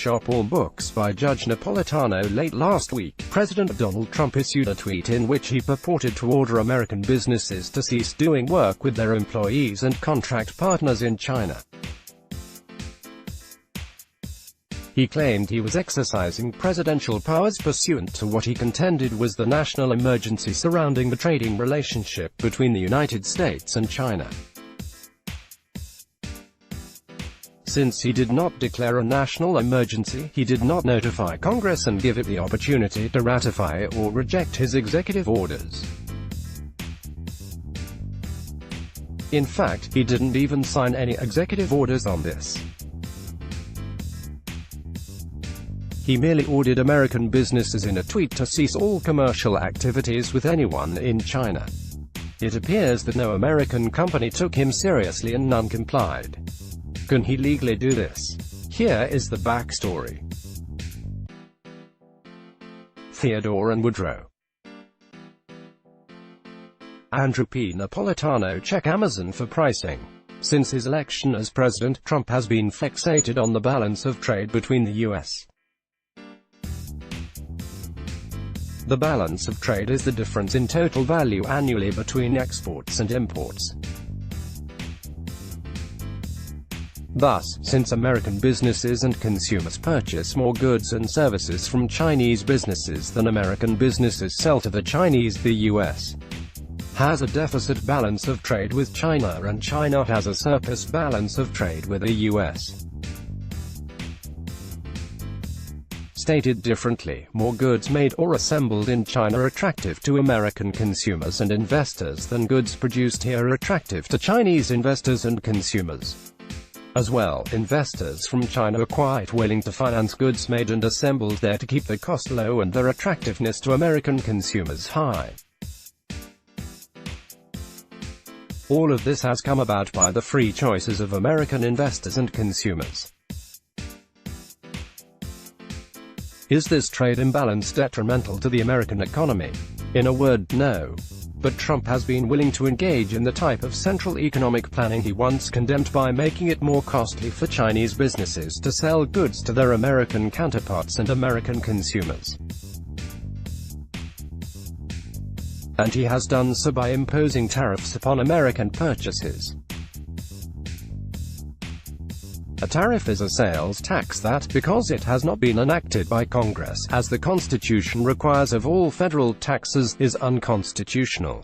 shop all books by Judge Napolitano Late. Last week, President Donald Trump issued a tweet in which he purported to order American businesses to cease doing work with their employees and contract partners in China. He claimed he was exercising presidential powers pursuant to what he contended was the national emergency surrounding the trading relationship between the United States and China. Since he did not declare a national emergency, he did not notify Congress and give it the opportunity to ratify or reject his executive orders. In fact, he didn't even sign any executive orders on this. He merely ordered American businesses in a tweet to cease all commercial activities with anyone in China. It appears that no American company took him seriously and none complied. Can he legally do this? Here is the backstory. Theodore and Woodrow. Andrew P. Napolitano. Check Amazon for pricing. Since his election as president, Trump has been fixated on the balance of trade between the U.S. The balance of trade is the difference in total value annually between exports and imports. Thus, since American businesses and consumers purchase more goods and services from Chinese businesses than American businesses sell to the Chinese, the U.S. has a deficit balance of trade with China and China has a surplus balance of trade with the U.S. Stated differently, more goods made or assembled in China are attractive to American consumers and investors than goods produced here are attractive to Chinese investors and consumers. As well, investors from China are quite willing to finance goods made and assembled there to keep the cost low and their attractiveness to American consumers high. All of this has come about by the free choices of American investors and consumers. Is this trade imbalance detrimental to the American economy? In a word, no. But Trump has been willing to engage in the type of central economic planning he once condemned by making it more costly for Chinese businesses to sell goods to their American counterparts and American consumers. And he has done so by imposing tariffs upon American purchases. A tariff is a sales tax that, because it has not been enacted by Congress, as the Constitution requires of all federal taxes, is unconstitutional.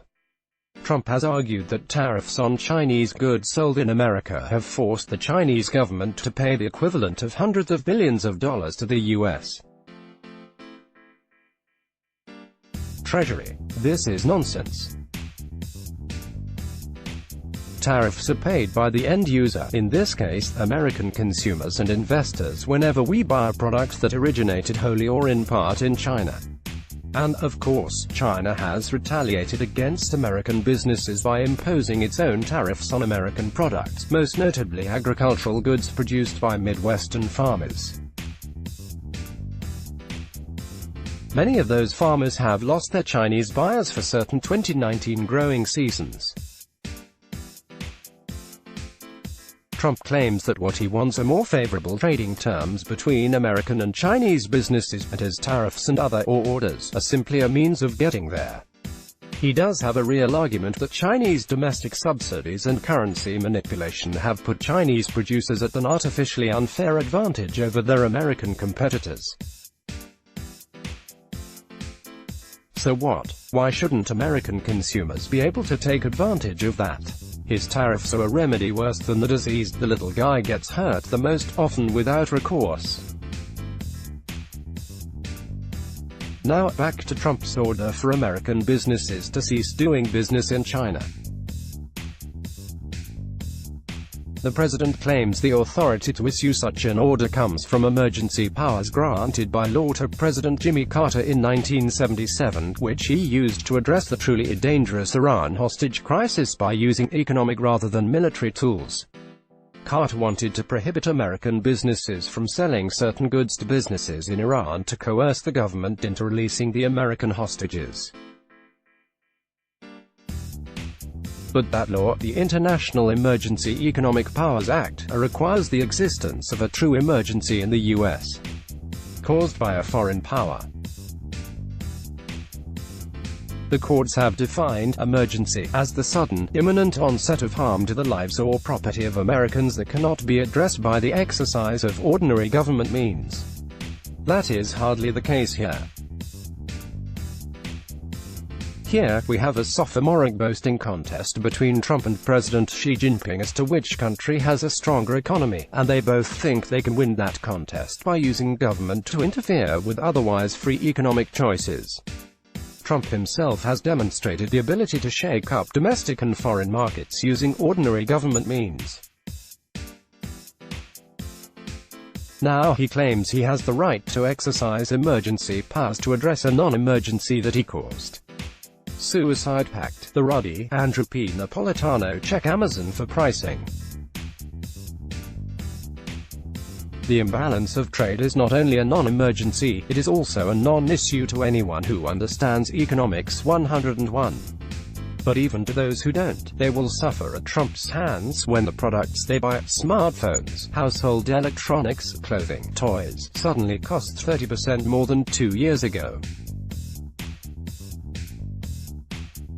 Trump has argued that tariffs on Chinese goods sold in America have forced the Chinese government to pay the equivalent of hundreds of billions of dollars to the U.S. Treasury. This is nonsense. Tariffs are paid by the end user, in this case, American consumers and investors, whenever we buy products that originated wholly or in part in China. And, of course, China has retaliated against American businesses by imposing its own tariffs on American products, most notably agricultural goods produced by Midwestern farmers. Many of those farmers have lost their Chinese buyers for certain 2019 growing seasons. Trump claims that what he wants are more favorable trading terms between American and Chinese businesses, but his tariffs and other orders are simply a means of getting there. He does have a real argument that Chinese domestic subsidies and currency manipulation have put Chinese producers at an artificially unfair advantage over their American competitors. So what? Why shouldn't American consumers be able to take advantage of that? His tariffs are a remedy worse than the disease. The little guy gets hurt the most, often without recourse. Now, back to Trump's order for American businesses to cease doing business in China. The president claims the authority to issue such an order comes from emergency powers granted by law to President Jimmy Carter in 1977, which he used to address the truly dangerous Iran hostage crisis by using economic rather than military tools. Carter wanted to prohibit American businesses from selling certain goods to businesses in Iran to coerce the government into releasing the American hostages. But that law, the International Emergency Economic Powers Act, requires the existence of a true emergency in the U.S. caused by a foreign power. The courts have defined emergency as the sudden, imminent onset of harm to the lives or property of Americans that cannot be addressed by the exercise of ordinary government means. That is hardly the case here. Here, we have a sophomoric boasting contest between Trump and President Xi Jinping as to which country has a stronger economy, and they both think they can win that contest by using government to interfere with otherwise free economic choices. Trump himself has demonstrated the ability to shake up domestic and foreign markets using ordinary government means. Now he claims he has the right to exercise emergency powers to address a non-emergency that he caused. Suicide Pact, the ruddy Andrew P. Napolitano check Amazon for pricing. The imbalance of trade is not only a non-emergency, it is also a non-issue to anyone who understands economics 101. But even to those who don't, they will suffer at Trump's hands when the products they buy, smartphones, household electronics, clothing, toys, suddenly cost 30% more than 2 years ago.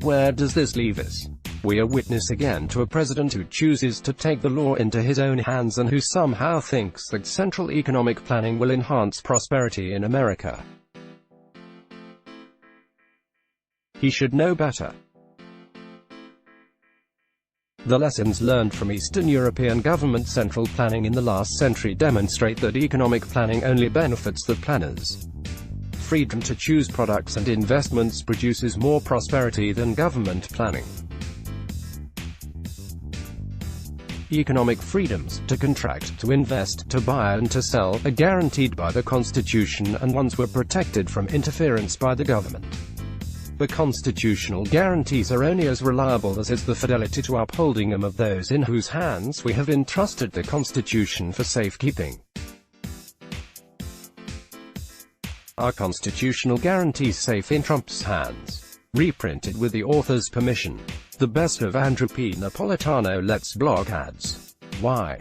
Where does this leave us? We are witness again to a president who chooses to take the law into his own hands and who somehow thinks that central economic planning will enhance prosperity in America. He should know better. The lessons learned from Eastern European government central planning in the last century demonstrate that economic planning only benefits the planners. Freedom to choose products and investments produces more prosperity than government planning. Economic freedoms, to contract, to invest, to buy and to sell, are guaranteed by the Constitution and once were protected from interference by the government. The constitutional guarantees are only as reliable as is the fidelity to upholding them of those in whose hands we have entrusted the Constitution for safekeeping. Are constitutional guarantees safe in Trump's hands? Reprinted with the author's permission. The best of Andrew P. Napolitano Late's blog ads. Why?